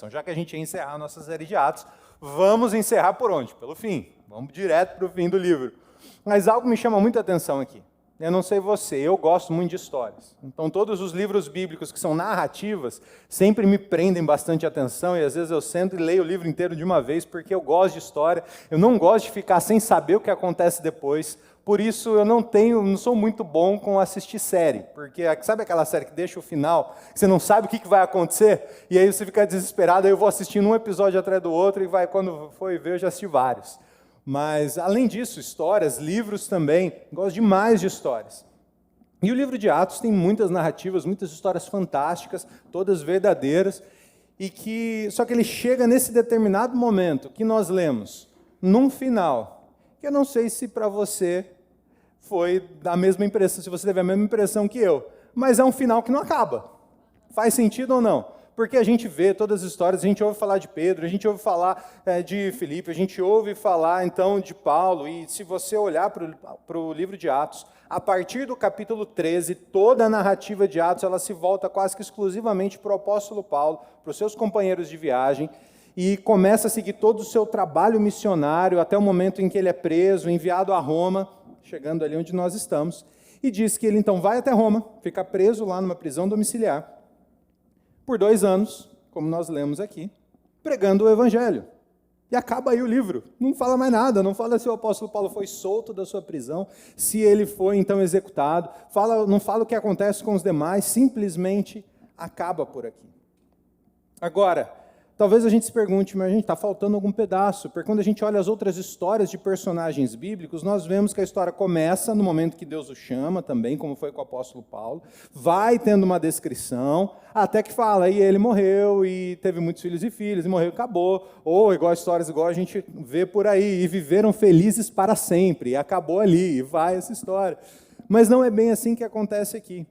atenção. Já que a gente ia encerrar a nossa série de Atos, vamos encerrar por onde? Pelo fim. Vamos direto para o fim do livro. Mas algo me chama muita atenção aqui. Eu não sei você, eu gosto muito de histórias. Então, todos os livros bíblicos que são narrativas sempre me prendem bastante atenção e às vezes eu sento e leio o livro inteiro de uma vez porque eu gosto de história. Eu não gosto de ficar sem saber o que acontece depois. Por isso, eu não sou muito bom com assistir série. Porque sabe aquela série que deixa o final, que você não sabe o que vai acontecer? E aí você fica desesperado, aí eu vou assistindo um episódio atrás do outro e quando for ver, eu já assisti vários. Mas, além disso, histórias, livros também, gosto demais de histórias. E o livro de Atos tem muitas narrativas, muitas histórias fantásticas, todas verdadeiras, só que ele chega nesse determinado momento que nós lemos, num final, que eu não sei se para você foi da mesma impressão, se você teve a mesma impressão que eu, mas é um final que não acaba. Faz sentido ou não? Porque a gente vê todas as histórias, a gente ouve falar de Pedro, a gente ouve falar de Filipe, a gente ouve falar, então, de Paulo, e se você olhar para o livro de Atos, a partir do capítulo 13, toda a narrativa de Atos, ela se volta quase que exclusivamente para o apóstolo Paulo, para os seus companheiros de viagem, e começa a seguir todo o seu trabalho missionário, até o momento em que ele é preso, enviado a Roma, chegando ali onde nós estamos, e diz que ele, então, vai até Roma, fica preso lá numa prisão domiciliar, por 2 anos, como nós lemos aqui, pregando o Evangelho. E acaba aí o livro. Não fala mais nada, não fala se o apóstolo Paulo foi solto da sua prisão, se ele foi então executado, não fala o que acontece com os demais, simplesmente acaba por aqui. Agora, talvez a gente se pergunte, mas a gente está faltando algum pedaço, porque quando a gente olha as outras histórias de personagens bíblicos, nós vemos que a história começa no momento que Deus o chama também, como foi com o apóstolo Paulo, vai tendo uma descrição, até que fala, e ele morreu, e teve muitos filhos e filhas, e morreu e acabou, ou histórias igual a gente vê por aí, e viveram felizes para sempre, e acabou ali, e vai essa história. Mas não é bem assim que acontece aqui.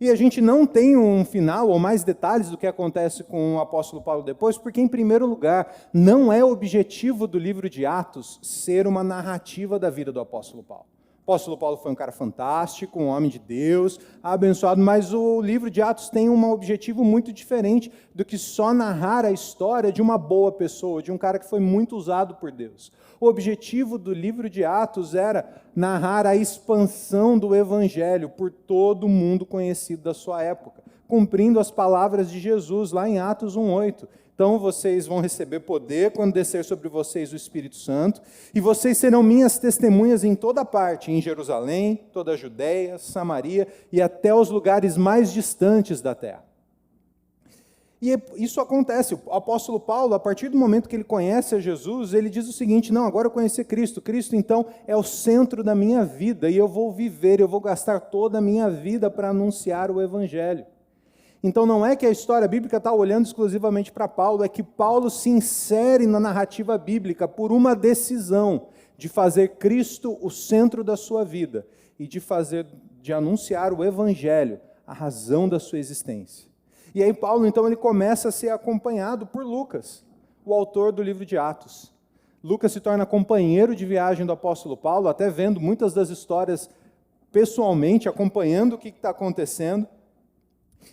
E a gente não tem um final ou mais detalhes do que acontece com o apóstolo Paulo depois, porque, em primeiro lugar, não é objetivo do livro de Atos ser uma narrativa da vida do apóstolo Paulo. O apóstolo Paulo foi um cara fantástico, um homem de Deus, abençoado, mas o livro de Atos tem um objetivo muito diferente do que só narrar a história de uma boa pessoa, de um cara que foi muito usado por Deus. O objetivo do livro de Atos era narrar a expansão do Evangelho por todo o mundo conhecido da sua época, cumprindo as palavras de Jesus lá em Atos 1:8. Então vocês vão receber poder quando descer sobre vocês o Espírito Santo, e vocês serão minhas testemunhas em toda parte, em Jerusalém, toda a Judéia, Samaria e até os lugares mais distantes da terra. E isso acontece, o apóstolo Paulo, a partir do momento que ele conhece a Jesus, ele diz o seguinte, não, agora eu conheci Cristo, Cristo então é o centro da minha vida, e eu vou viver, eu vou gastar toda a minha vida para anunciar o Evangelho. Então não é que a história bíblica está olhando exclusivamente para Paulo, é que Paulo se insere na narrativa bíblica por uma decisão de fazer Cristo o centro da sua vida e de anunciar o Evangelho, a razão da sua existência. E aí Paulo, então, ele começa a ser acompanhado por Lucas, o autor do livro de Atos. Lucas se torna companheiro de viagem do apóstolo Paulo, até vendo muitas das histórias pessoalmente, acompanhando o que está acontecendo.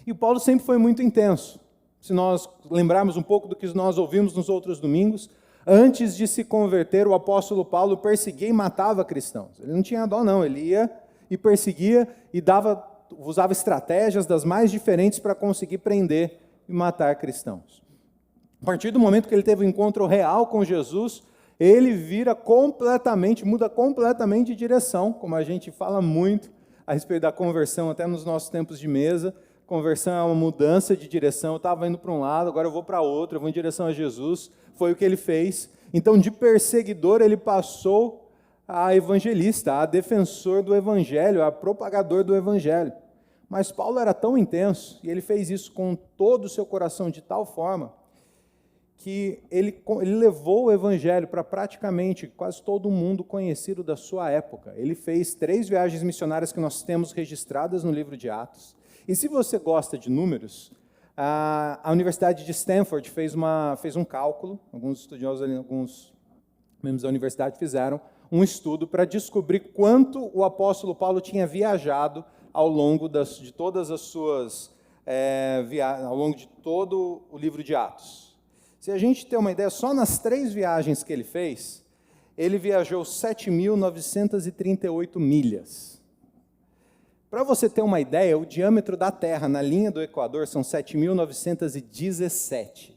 E o Paulo sempre foi muito intenso. Se nós lembrarmos um pouco do que nós ouvimos nos outros domingos, antes de se converter, o apóstolo Paulo perseguia e matava cristãos. Ele não tinha dó, não. Ele ia e perseguia e usava estratégias das mais diferentes para conseguir prender e matar cristãos. A partir do momento que ele teve um encontro real com Jesus, ele muda completamente de direção, como a gente fala muito a respeito da conversão, até nos nossos tempos de mesa. Conversão é uma mudança de direção, eu estava indo para um lado, agora eu vou para outro, eu vou em direção a Jesus, foi o que ele fez. Então, de perseguidor, ele passou a evangelista, a defensor do Evangelho, a propagador do Evangelho. Mas Paulo era tão intenso, e ele fez isso com todo o seu coração de tal forma, que ele levou o Evangelho para praticamente quase todo mundo conhecido da sua época. Ele fez 3 viagens missionárias que nós temos registradas no livro de Atos. E se você gosta de números, a Universidade de Stanford fez um cálculo, alguns estudiosos ali, alguns membros da universidade fizeram um estudo para descobrir quanto o apóstolo Paulo tinha viajado ao longo ao longo de todo o livro de Atos. Se a gente ter uma ideia, só nas 3 viagens que ele fez, ele viajou 7.938 milhas. Para você ter uma ideia, o diâmetro da Terra na linha do Equador são 7.917.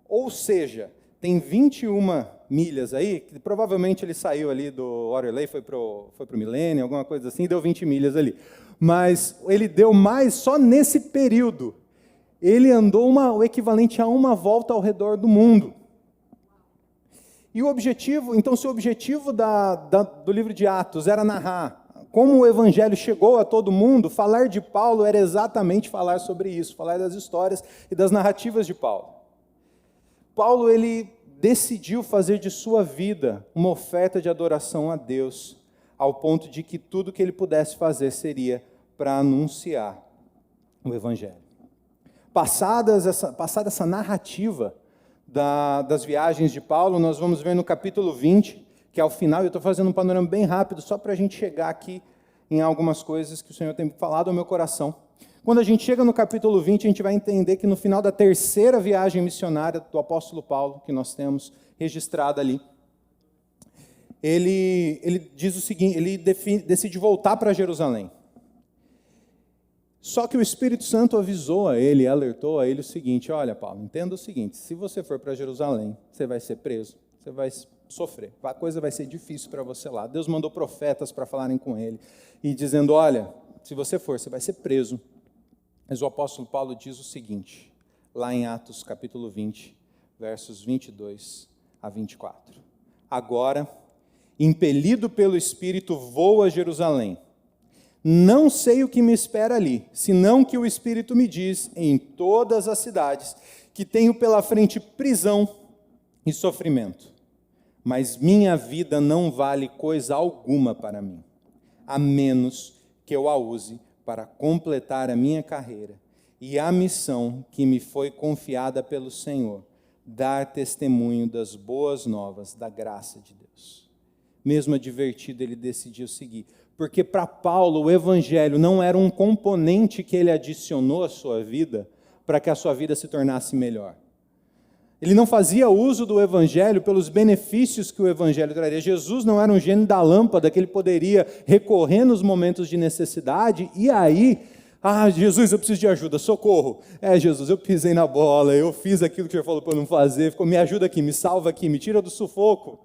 Ou seja, tem 21 milhas aí, que provavelmente ele saiu ali do Waterloo, foi para o Milênio, alguma coisa assim, deu 20 milhas ali. Mas ele deu mais só nesse período. Ele andou o equivalente a uma volta ao redor do mundo. E o objetivo, então se o objetivo do livro de Atos era narrar como o evangelho chegou a todo mundo, falar de Paulo era exatamente falar sobre isso, falar das histórias e das narrativas de Paulo. Paulo, ele decidiu fazer de sua vida uma oferta de adoração a Deus, ao ponto de que tudo que ele pudesse fazer seria para anunciar o evangelho. Passada essa narrativa das viagens de Paulo, nós vamos ver no capítulo 20, que é o final, e eu estou fazendo um panorama bem rápido, só para a gente chegar aqui em algumas coisas que o Senhor tem falado ao meu coração. Quando a gente chega no capítulo 20, a gente vai entender que no final da 3ª viagem missionária do apóstolo Paulo, que nós temos registrada ali, ele diz o seguinte, ele decide voltar para Jerusalém. Só que o Espírito Santo avisou a ele, alertou a ele o seguinte: olha, Paulo, entenda o seguinte, se você for para Jerusalém, você vai ser preso, você vai sofrer, a coisa vai ser difícil para você lá. Deus mandou profetas para falarem com ele, e dizendo, olha, se você for, você vai ser preso. Mas o apóstolo Paulo diz o seguinte, lá em Atos capítulo 20, versos 22 a 24. Agora, impelido pelo Espírito, vou a Jerusalém. Não sei o que me espera ali, senão que o Espírito me diz, em todas as cidades, que tenho pela frente prisão e sofrimento. Mas minha vida não vale coisa alguma para mim, a menos que eu a use para completar a minha carreira e a missão que me foi confiada pelo Senhor, dar testemunho das boas novas da graça de Deus. Mesmo advertido, ele decidiu seguir. Porque para Paulo o evangelho não era um componente que ele adicionou à sua vida para que a sua vida se tornasse melhor. Ele não fazia uso do evangelho pelos benefícios que o evangelho traria. Jesus não era um gênio da lâmpada que ele poderia recorrer nos momentos de necessidade e aí, Jesus, eu preciso de ajuda, socorro. Jesus, eu pisei na bola, eu fiz aquilo que o Senhor falou para eu não fazer, me ajuda aqui, me salva aqui, me tira do sufoco.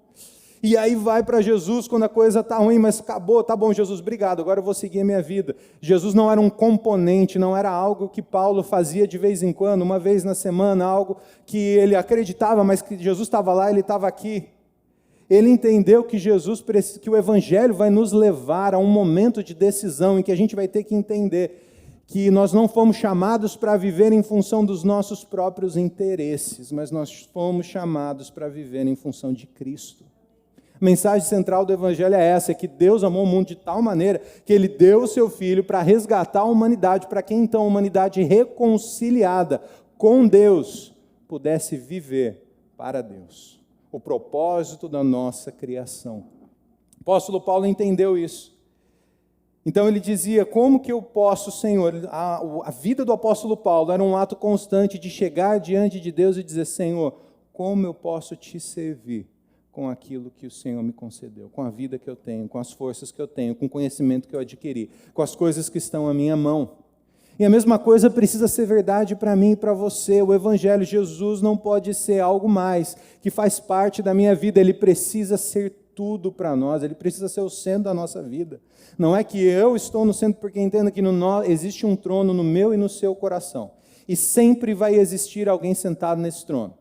E aí vai para Jesus quando a coisa está ruim, mas acabou, tá bom, Jesus, obrigado, agora eu vou seguir a minha vida. Jesus não era um componente, não era algo que Paulo fazia de vez em quando, uma vez na semana, algo que ele acreditava, mas que Jesus estava lá, ele estava aqui. Ele entendeu que que o evangelho vai nos levar a um momento de decisão em que a gente vai ter que entender que nós não fomos chamados para viver em função dos nossos próprios interesses, mas nós fomos chamados para viver em função de Cristo. A mensagem central do Evangelho é essa, é que Deus amou o mundo de tal maneira que Ele deu o Seu Filho para resgatar a humanidade, para que então a humanidade reconciliada com Deus pudesse viver para Deus. O propósito da nossa criação. O apóstolo Paulo entendeu isso. Então ele dizia, como que eu posso, Senhor, a vida do apóstolo Paulo era um ato constante de chegar diante de Deus e dizer, Senhor, como eu posso te servir com aquilo que o Senhor me concedeu, com a vida que eu tenho, com as forças que eu tenho, com o conhecimento que eu adquiri, com as coisas que estão à minha mão. E a mesma coisa precisa ser verdade para mim e para você. O Evangelho, Jesus não pode ser algo mais que faz parte da minha vida, ele precisa ser tudo para nós, ele precisa ser o centro da nossa vida. Não é que eu estou no centro, porque entenda que existe um trono no meu e no seu coração, e sempre vai existir alguém sentado nesse trono.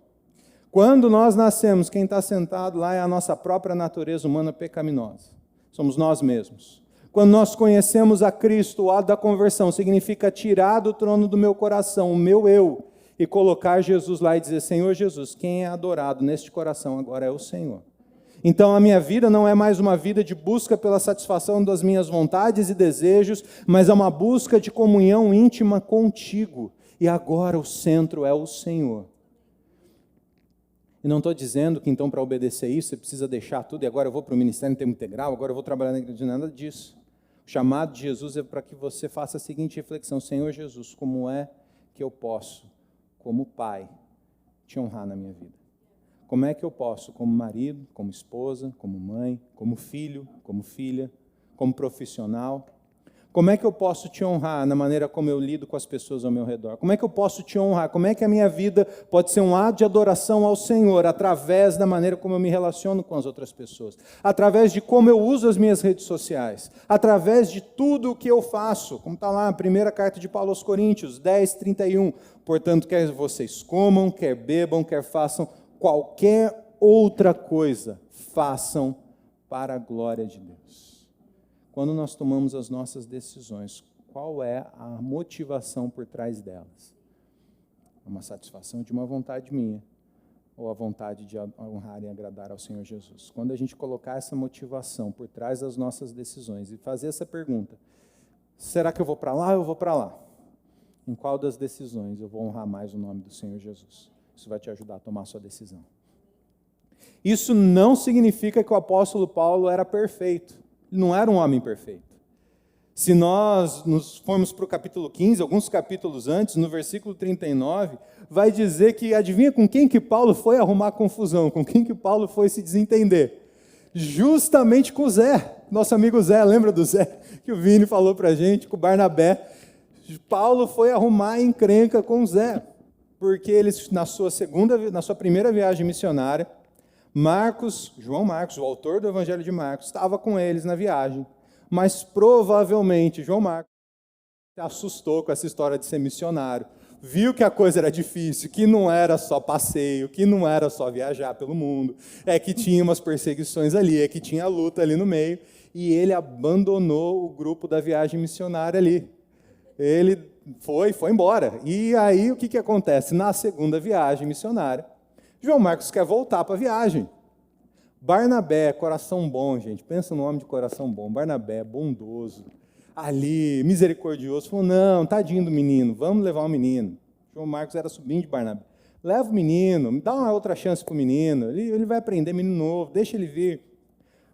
Quando nós nascemos, quem está sentado lá é a nossa própria natureza humana pecaminosa. Somos nós mesmos. Quando nós conhecemos a Cristo, o ato da conversão significa tirar do trono do meu coração o meu eu e colocar Jesus lá e dizer, Senhor Jesus, quem é adorado neste coração agora é o Senhor. Então a minha vida não é mais uma vida de busca pela satisfação das minhas vontades e desejos, mas é uma busca de comunhão íntima contigo. E agora o centro é o Senhor. E não estou dizendo que então para obedecer isso você precisa deixar tudo e agora eu vou para o ministério em tempo integral, agora eu vou trabalhar na igreja, nada disso. O chamado de Jesus é para que você faça a seguinte reflexão, Senhor Jesus, como é que eu posso, como Pai, te honrar na minha vida? Como é que eu posso, como marido, como esposa, como mãe, como filho, como filha, como profissional, como é que eu posso te honrar na maneira como eu lido com as pessoas ao meu redor? Como é que eu posso te honrar? Como é que a minha vida pode ser um ato de adoração ao Senhor através da maneira como eu me relaciono com as outras pessoas? Através de como eu uso as minhas redes sociais? Através de tudo o que eu faço? Como está lá na primeira carta de Paulo aos Coríntios, 10:31. Portanto, quer vocês comam, quer bebam, quer façam qualquer outra coisa, façam para a glória de Deus. Quando nós tomamos as nossas decisões, qual é a motivação por trás delas? É uma satisfação de uma vontade minha, ou a vontade de honrar e agradar ao Senhor Jesus? Quando a gente colocar essa motivação por trás das nossas decisões e fazer essa pergunta, será que eu vou para lá ou eu vou para lá? Em qual das decisões eu vou honrar mais o nome do Senhor Jesus? Isso vai te ajudar a tomar a sua decisão. Isso não significa que o apóstolo Paulo era perfeito. Ele não era um homem perfeito. Se nós nos formos para o capítulo 15, alguns capítulos antes, no versículo 39, vai dizer que, adivinha com quem que Paulo foi arrumar confusão, com quem que Paulo foi se desentender? Justamente com o Zé, nosso amigo Zé, lembra do Zé? Que o Vini falou para a gente, com o Barnabé. Paulo foi arrumar encrenca com o Zé, porque eles, na sua primeira viagem missionária, João Marcos, o autor do Evangelho de Marcos, estava com eles na viagem, mas provavelmente João Marcos se assustou com essa história de ser missionário, viu que a coisa era difícil, que não era só passeio, que não era só viajar pelo mundo, que tinha umas perseguições ali, que tinha luta ali no meio, e ele abandonou o grupo da viagem missionária ali. Ele foi embora. E aí o que acontece? Na segunda viagem missionária, João Marcos quer voltar para a viagem. Barnabé, coração bom, gente. Pensa no homem de coração bom. Barnabé, bondoso, ali, misericordioso. Falou, não, tadinho do menino, vamos levar o menino. João Marcos era sobrinho de Barnabé. Leva o menino, dá uma outra chance para o menino. Ele vai aprender, menino novo, deixa ele vir.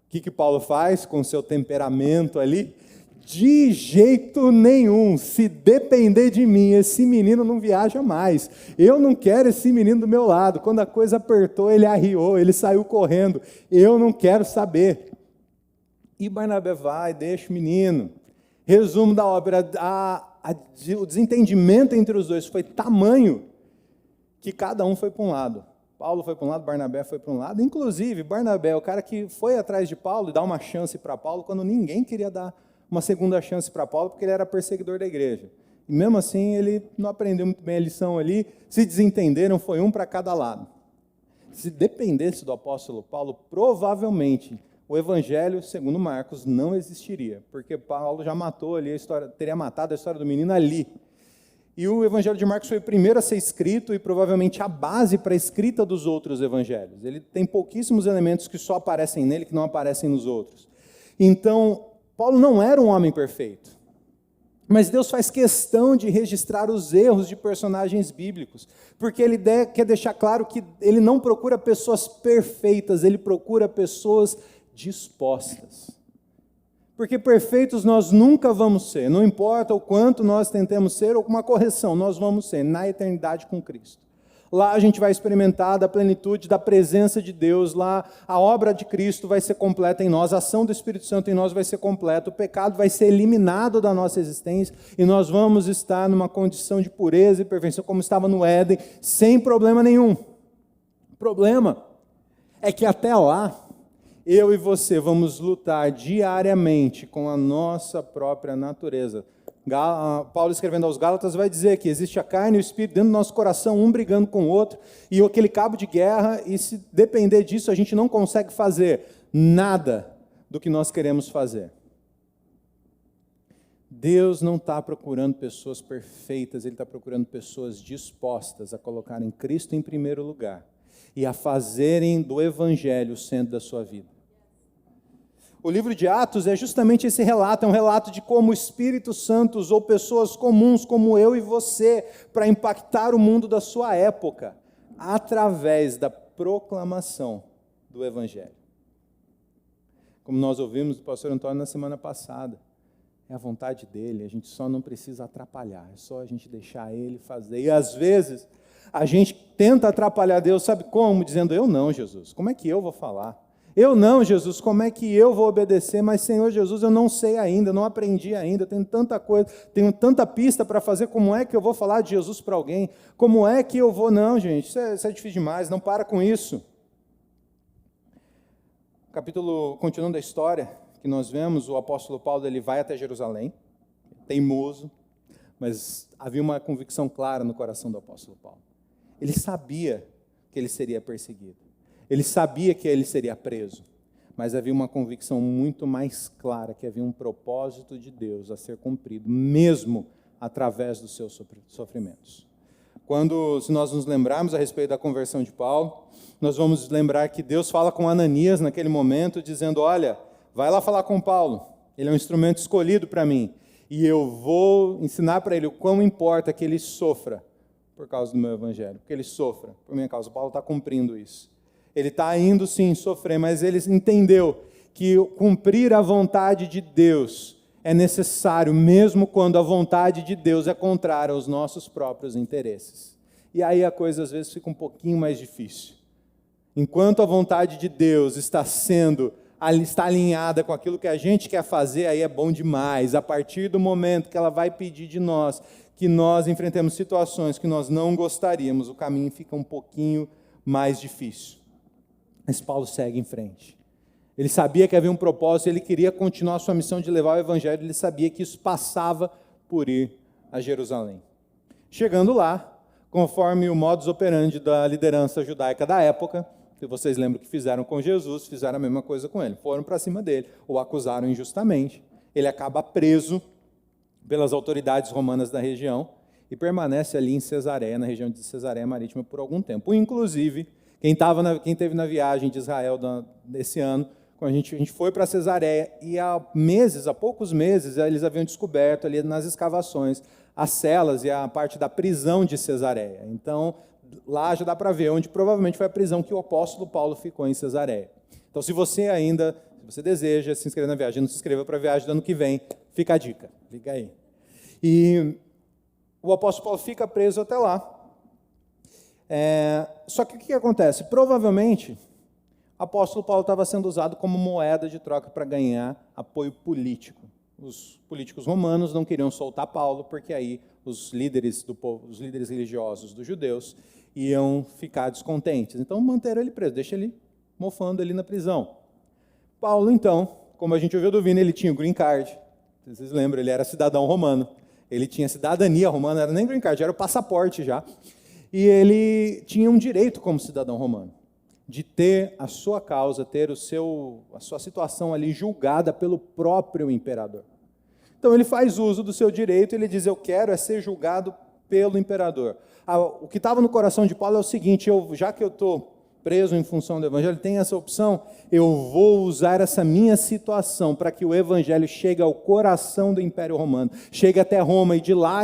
O que Paulo faz com o seu temperamento ali? De jeito nenhum, se depender de mim, esse menino não viaja mais. Eu não quero esse menino do meu lado. Quando a coisa apertou, ele arriou, ele saiu correndo. Eu não quero saber. E Barnabé vai, deixa o menino. Resumo da obra, o desentendimento entre os dois foi tamanho que cada um foi para um lado. Paulo foi para um lado, Barnabé foi para um lado. Inclusive, Barnabé, o cara que foi atrás de Paulo e dá uma chance para Paulo quando ninguém queria dar uma segunda chance para Paulo, porque ele era perseguidor da igreja. E mesmo assim, ele não aprendeu muito bem a lição ali, se desentenderam, foi um para cada lado. Se dependesse do apóstolo Paulo, provavelmente o evangelho, segundo Marcos, não existiria, porque Paulo já matou ali a história, teria matado a história do menino ali. E o evangelho de Marcos foi o primeiro a ser escrito e provavelmente a base para a escrita dos outros evangelhos. Ele tem pouquíssimos elementos que só aparecem nele, que não aparecem nos outros. Então, Paulo não era um homem perfeito, mas Deus faz questão de registrar os erros de personagens bíblicos, porque Ele quer deixar claro que Ele não procura pessoas perfeitas, Ele procura pessoas dispostas. Porque perfeitos nós nunca vamos ser, não importa o quanto nós tentemos ser, ou com uma correção, nós vamos ser na eternidade com Cristo. Lá a gente vai experimentar da plenitude da presença de Deus, lá a obra de Cristo vai ser completa em nós, a ação do Espírito Santo em nós vai ser completa, o pecado vai ser eliminado da nossa existência e nós vamos estar numa condição de pureza e perfeição como estava no Éden, sem problema nenhum. O problema é que até lá, eu e você vamos lutar diariamente com a nossa própria natureza. Paulo escrevendo aos Gálatas vai dizer que existe a carne e o espírito dentro do nosso coração, um brigando com o outro, e aquele cabo de guerra, e se depender disso, a gente não consegue fazer nada do que nós queremos fazer. Deus não está procurando pessoas perfeitas, Ele está procurando pessoas dispostas a colocarem Cristo em primeiro lugar e a fazerem do Evangelho o centro da sua vida. O livro de Atos é justamente esse relato, é um relato de como o Espírito Santo usou pessoas comuns como eu e você para impactar o mundo da sua época, através da proclamação do Evangelho. Como nós ouvimos do pastor Antônio na semana passada, é a vontade dele, a gente só não precisa atrapalhar, é só a gente deixar ele fazer. E às vezes, A gente tenta atrapalhar Deus, sabe como? Dizendo, eu não, Jesus, como é que eu vou falar? Eu não, Jesus, como é que eu vou obedecer? Mas, Senhor Jesus, eu não sei ainda, não aprendi ainda, tenho tanta coisa, tenho tanta pista para fazer, como é que eu vou falar de Jesus para alguém? Como é que eu vou? Não, gente, isso é difícil demais, não para com isso. Capítulo, continuando a história que nós vemos, o apóstolo Paulo ele vai até Jerusalém, teimoso, mas havia uma convicção clara no coração do apóstolo Paulo. Ele sabia que ele seria perseguido. Ele sabia que ele seria preso. Mas havia uma convicção muito mais clara que havia um propósito de Deus a ser cumprido, mesmo através dos seus sofrimentos. Se nós nos lembrarmos a respeito da conversão de Paulo, nós vamos lembrar que Deus fala com Ananias naquele momento, dizendo, olha, vai lá falar com Paulo, ele é um instrumento escolhido para mim, e eu vou ensinar para ele o quão importa que ele sofra por causa do meu evangelho, que ele sofra por minha causa. Paulo está cumprindo isso. Ele está indo sim sofrer, mas ele entendeu que cumprir a vontade de Deus é necessário, mesmo quando a vontade de Deus é contrária aos nossos próprios interesses. E aí a coisa às vezes fica um pouquinho mais difícil. Enquanto a vontade de Deus está alinhada com aquilo que a gente quer fazer, aí é bom demais. A partir do momento que ela vai pedir de nós, que nós enfrentemos situações que nós não gostaríamos, o caminho fica um pouquinho mais difícil. Mas Paulo segue em frente. Ele sabia que havia um propósito, ele queria continuar a sua missão de levar o evangelho, ele sabia que isso passava por ir a Jerusalém. Chegando lá, conforme o modus operandi da liderança judaica da época, que vocês lembram que fizeram com Jesus, fizeram a mesma coisa com ele. Foram para cima dele, o acusaram injustamente. Ele acaba preso pelas autoridades romanas da região e permanece ali em Cesareia, na região de Cesareia Marítima, por algum tempo. Inclusive, quem esteve na viagem de Israel desse ano, quando a gente foi para Cesareia, e há poucos meses, eles haviam descoberto ali nas escavações as celas e a parte da prisão de Cesareia. Então, lá já dá para ver onde provavelmente foi a prisão que o apóstolo Paulo ficou em Cesareia. Então, se você deseja se inscrever na viagem, não se inscreva para a viagem do ano que vem, fica a dica, fica aí. E o apóstolo Paulo fica preso até lá. Só que o que acontece? Provavelmente, o apóstolo Paulo estava sendo usado como moeda de troca para ganhar apoio político. Os políticos romanos não queriam soltar Paulo, porque aí os líderes do povo, os líderes religiosos dos judeus, iam ficar descontentes. Então, manteram ele preso, deixa ele mofando ali na prisão. Paulo, então, como a gente ouviu do Vini, ele tinha o green card. Vocês lembram, ele era cidadão romano. Ele tinha cidadania romana, não era nem green card, era o passaporte já. E ele tinha um direito como cidadão romano, de ter a sua causa, ter a sua situação ali julgada pelo próprio imperador. Então ele faz uso do seu direito, ele diz, eu quero ser julgado pelo imperador. O que estava no coração de Paulo é o seguinte, já que eu estou preso em função do evangelho, tem essa opção, eu vou usar essa minha situação para que o evangelho chegue ao coração do Império Romano, chegue até Roma, e de lá,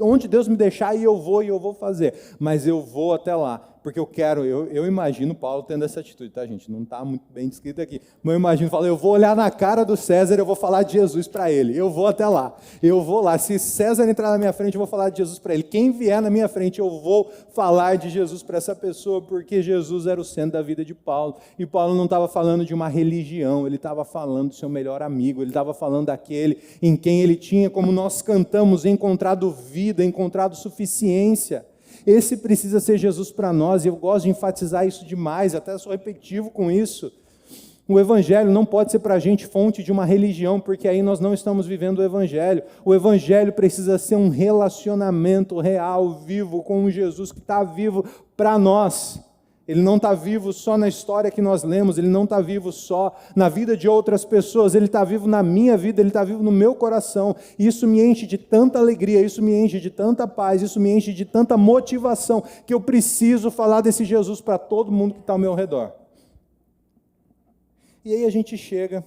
onde Deus me deixar, eu vou fazer, mas eu vou até lá, porque eu imagino Paulo tendo essa atitude, tá, gente? Não está muito bem descrito aqui, mas eu imagino, eu vou olhar na cara do César, eu vou falar de Jesus para ele, eu vou até lá, eu vou lá, se César entrar na minha frente, eu vou falar de Jesus para ele, quem vier na minha frente, eu vou falar de Jesus para essa pessoa, porque Jesus era o centro da vida de Paulo, e Paulo não estava falando de uma religião, ele estava falando do seu melhor amigo, ele estava falando daquele em quem ele tinha, como nós cantamos, encontrado vida, encontrado suficiência. Esse precisa ser Jesus para nós, e eu gosto de enfatizar isso demais, até sou repetitivo com isso. O evangelho não pode ser para a gente fonte de uma religião, porque aí nós não estamos vivendo o evangelho. O evangelho precisa ser um relacionamento real, vivo, com um Jesus que está vivo para nós. Ele não está vivo só na história que nós lemos, ele não está vivo só na vida de outras pessoas, ele está vivo na minha vida, ele está vivo no meu coração. E isso me enche de tanta alegria, isso me enche de tanta paz, isso me enche de tanta motivação, que eu preciso falar desse Jesus para todo mundo que está ao meu redor. E aí a gente chega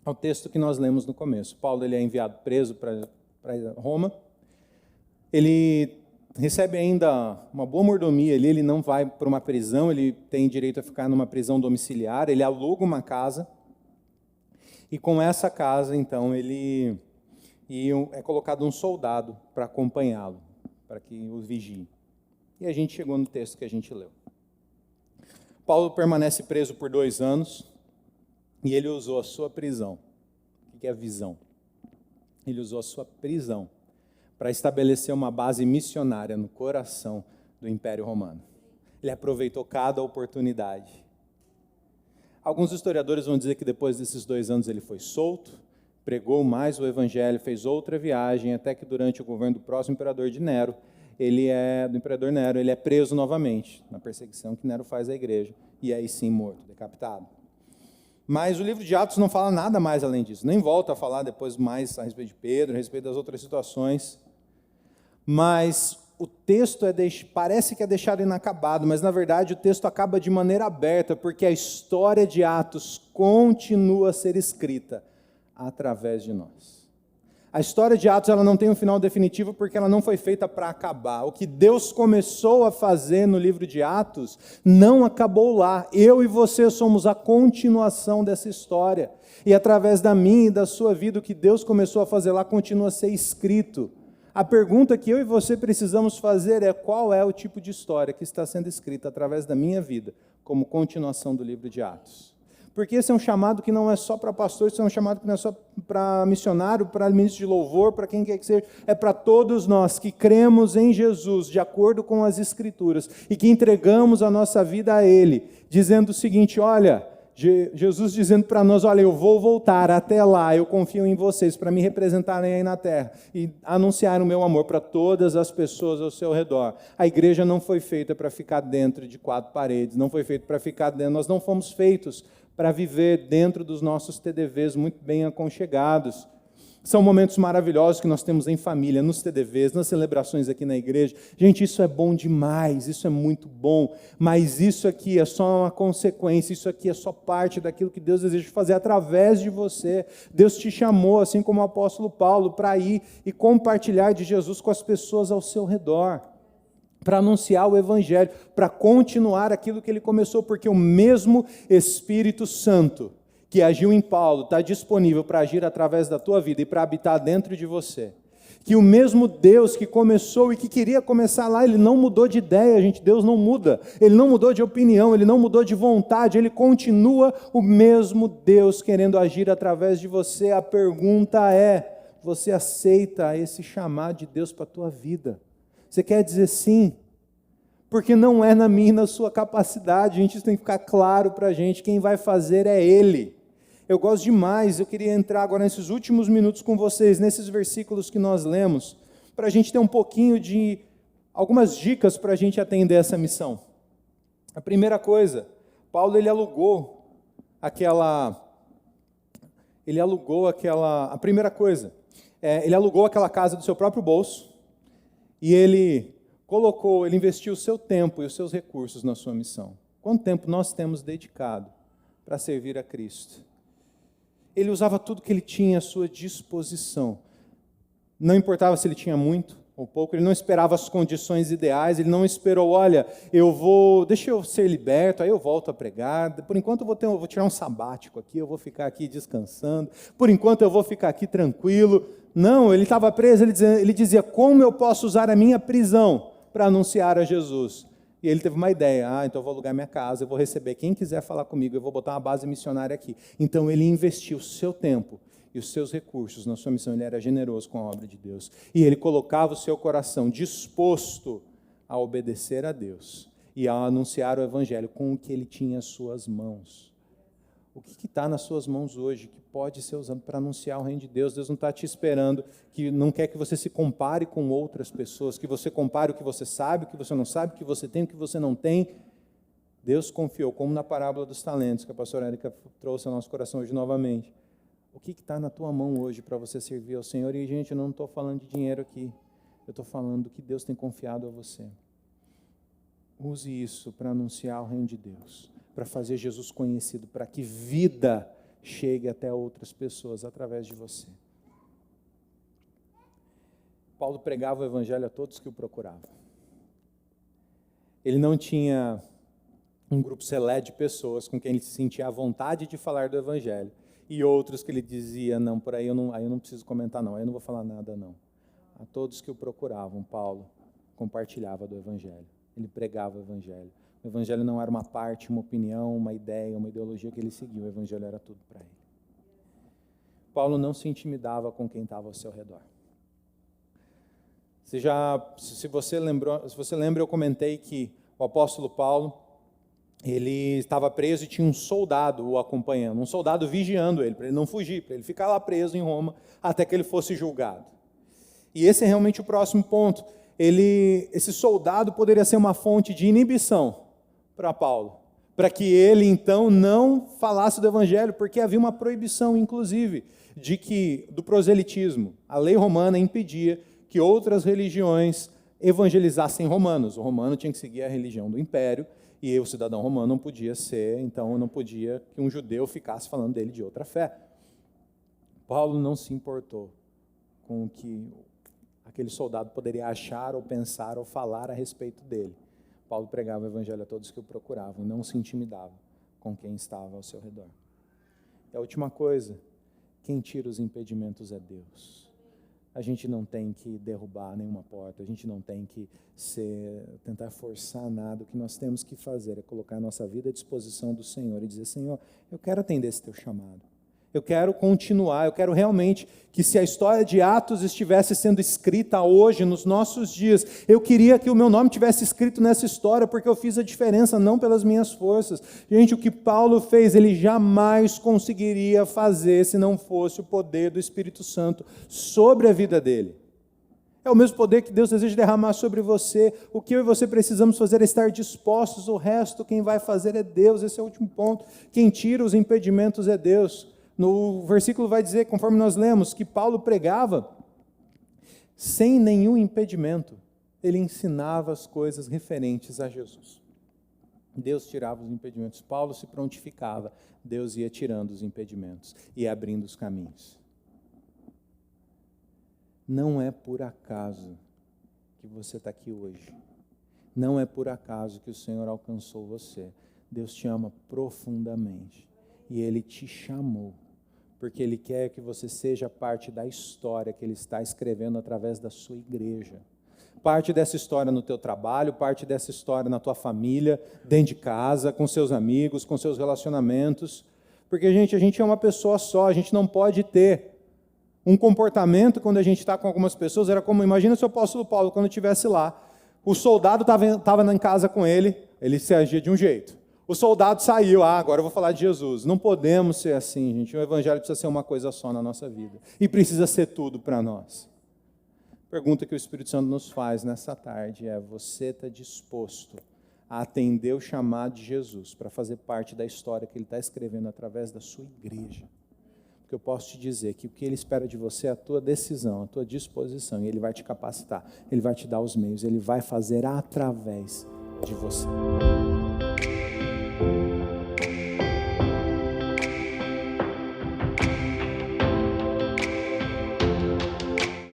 ao texto que nós lemos no começo. Paulo ele é enviado preso para Roma, ele recebe ainda uma boa mordomia ali, ele não vai para uma prisão, ele tem direito a ficar numa prisão domiciliar, ele aluga uma casa, e com essa casa, então, é colocado um soldado para acompanhá-lo, para que o vigie. E a gente chegou no texto que a gente leu. Paulo permanece preso por 2 anos e ele usou a sua prisão. O que é a visão? Ele usou a sua prisão para estabelecer uma base missionária no coração do Império Romano. Ele aproveitou cada oportunidade. Alguns historiadores vão dizer que depois desses 2 anos ele foi solto, pregou mais o evangelho, fez outra viagem, até que durante o governo do próximo imperador de Nero, ele é preso novamente, na perseguição que Nero faz à igreja, e aí sim morto, decapitado. Mas o livro de Atos não fala nada mais além disso, nem volta a falar depois mais a respeito de Pedro, a respeito das outras situações. Mas o texto parece que é deixado inacabado, mas na verdade o texto acaba de maneira aberta, porque a história de Atos continua a ser escrita através de nós. A história de Atos ela não tem um final definitivo porque ela não foi feita para acabar. O que Deus começou a fazer no livro de Atos não acabou lá. Eu e você somos a continuação dessa história. E através da minha e da sua vida, o que Deus começou a fazer lá continua a ser escrito. A pergunta que eu e você precisamos fazer é: qual é o tipo de história que está sendo escrita através da minha vida como continuação do livro de Atos? Porque esse é um chamado que não é só para pastor, esse é um chamado que não é só para missionário, para ministro de louvor, para quem quer que seja, é para todos nós que cremos em Jesus, de acordo com as Escrituras, e que entregamos a nossa vida a Ele, dizendo o seguinte: olha, Jesus dizendo para nós: olha, eu vou voltar, até lá, eu confio em vocês, para me representarem aí na terra, e anunciar o meu amor para todas as pessoas ao seu redor. A igreja não foi feita para ficar dentro de 4 paredes, não foi feita para ficar dentro, nós não fomos feitos para viver dentro dos nossos TDVs muito bem aconchegados. São momentos maravilhosos que nós temos em família, nos TDVs, nas celebrações aqui na igreja. Gente, isso é bom demais, isso é muito bom, mas isso aqui é só uma consequência, isso aqui é só parte daquilo que Deus deseja fazer através de você. Deus te chamou, assim como o apóstolo Paulo, para ir e compartilhar de Jesus com as pessoas ao seu redor, para anunciar o evangelho, para continuar aquilo que ele começou, porque o mesmo Espírito Santo que agiu em Paulo está disponível para agir através da tua vida e para habitar dentro de você. Que o mesmo Deus que começou e que queria começar lá, ele não mudou de ideia, gente. Deus não muda, ele não mudou de opinião, ele não mudou de vontade, ele continua o mesmo Deus querendo agir através de você. A pergunta é: você aceita esse chamado de Deus para a tua vida? Você quer dizer sim? Porque não é na minha e na sua capacidade, gente, isso tem que ficar claro para a gente, quem vai fazer é Ele. Eu gosto demais, eu queria entrar agora nesses últimos minutos com vocês, nesses versículos que nós lemos, para a gente ter um pouquinho de algumas dicas para a gente atender essa missão. A primeira coisa, Paulo ele alugou aquela casa do seu próprio bolso, e ele investiu o seu tempo e os seus recursos na sua missão. Quanto tempo nós temos dedicado para servir a Cristo? Ele usava tudo que ele tinha à sua disposição. Não importava se ele tinha muito ou pouco, ele não esperava as condições ideais, ele não esperou: olha, deixa eu ser liberto, aí eu volto a pregar, por enquanto eu vou tirar um sabático aqui, eu vou ficar aqui descansando, por enquanto eu vou ficar aqui tranquilo. Não, ele estava preso, ele dizia: como eu posso usar a minha prisão para anunciar a Jesus? E ele teve uma ideia: então eu vou alugar minha casa, eu vou receber quem quiser falar comigo, eu vou botar uma base missionária aqui. Então ele investiu o seu tempo e os seus recursos na sua missão, ele era generoso com a obra de Deus. E ele colocava o seu coração disposto a obedecer a Deus e a anunciar o evangelho com o que ele tinha às suas mãos. O que está nas suas mãos hoje que pode ser usado para anunciar o reino de Deus? Deus não está te esperando, que não quer que você se compare com outras pessoas, que você compare o que você sabe, o que você não sabe, o que você tem, o que você não tem. Deus confiou, como na parábola dos talentos, que a pastora Érica trouxe ao nosso coração hoje novamente. O que está na tua mão hoje para você servir ao Senhor? E, gente, eu não estou falando de dinheiro aqui, eu estou falando do que Deus tem confiado a você. Use isso para anunciar o reino de Deus, para fazer Jesus conhecido, para que vida chegue até outras pessoas através de você. Paulo pregava o evangelho a todos que o procuravam. Ele não tinha um grupo seleto de pessoas com quem ele se sentia à vontade de falar do evangelho, e outros que ele dizia: não, por aí eu não preciso comentar não, aí eu não vou falar nada não. A todos que o procuravam, Paulo compartilhava do evangelho. Ele pregava o evangelho. O evangelho não era uma parte, uma opinião, uma ideia, uma ideologia que ele seguia. O evangelho era tudo para ele. Paulo não se intimidava com quem estava ao seu redor. Se você lembra, eu comentei que o apóstolo Paulo, ele estava preso e tinha um soldado o acompanhando, um soldado vigiando ele, para ele não fugir, para ele ficar lá preso em Roma até que ele fosse julgado. E esse é realmente o próximo ponto. Esse soldado poderia ser uma fonte de inibição para Paulo, para que ele então não falasse do evangelho, porque havia uma proibição, inclusive, do proselitismo. A lei romana impedia que outras religiões evangelizassem romanos. O romano tinha que seguir a religião do império, e o cidadão romano não podia ser, então não podia que um judeu ficasse falando dele de outra fé. Paulo não se importou com o que aquele soldado poderia achar, ou pensar, ou falar a respeito dele. Paulo pregava o evangelho a todos que o procuravam, e não se intimidava com quem estava ao seu redor. E a última coisa, quem tira os impedimentos é Deus. A gente não tem que derrubar nenhuma porta, a gente não tem que tentar forçar nada. O que nós temos que fazer é colocar a nossa vida à disposição do Senhor e dizer: Senhor, eu quero atender esse teu chamado. Eu quero continuar, eu quero realmente que, se a história de Atos estivesse sendo escrita hoje, nos nossos dias, eu queria que o meu nome tivesse escrito nessa história, porque eu fiz a diferença, não pelas minhas forças. Gente, o que Paulo fez, ele jamais conseguiria fazer se não fosse o poder do Espírito Santo sobre a vida dele. É o mesmo poder que Deus deseja derramar sobre você. O que eu e você precisamos fazer é estar dispostos, o resto quem vai fazer é Deus. Esse é o último ponto. Quem tira os impedimentos é Deus. No versículo vai dizer, conforme nós lemos, que Paulo pregava sem nenhum impedimento. Ele ensinava as coisas referentes a Jesus. Deus tirava os impedimentos. Paulo se prontificava. Deus ia tirando os impedimentos e abrindo os caminhos. Não é por acaso que você está aqui hoje. Não é por acaso que o Senhor alcançou você. Deus te ama profundamente. E Ele te chamou, porque Ele quer que você seja parte da história que Ele está escrevendo através da sua igreja. Parte dessa história no teu trabalho, parte dessa história na tua família, dentro de casa, com seus amigos, com seus relacionamentos. Porque, gente, a gente é uma pessoa só, a gente não pode ter um comportamento quando a gente está com algumas pessoas. Era como, imagina se o apóstolo Paulo, quando estivesse lá, o soldado estava em casa com ele se agia de um jeito. O soldado saiu, agora eu vou falar de Jesus. Não podemos ser assim, gente. O evangelho precisa ser uma coisa só na nossa vida. E precisa ser tudo para nós. A pergunta que o Espírito Santo nos faz nessa tarde é: você está disposto a atender o chamado de Jesus para fazer parte da história que Ele está escrevendo através da sua igreja? Porque eu posso te dizer que o que Ele espera de você é a tua decisão, a tua disposição. E Ele vai te capacitar, Ele vai te dar os meios, Ele vai fazer através de você.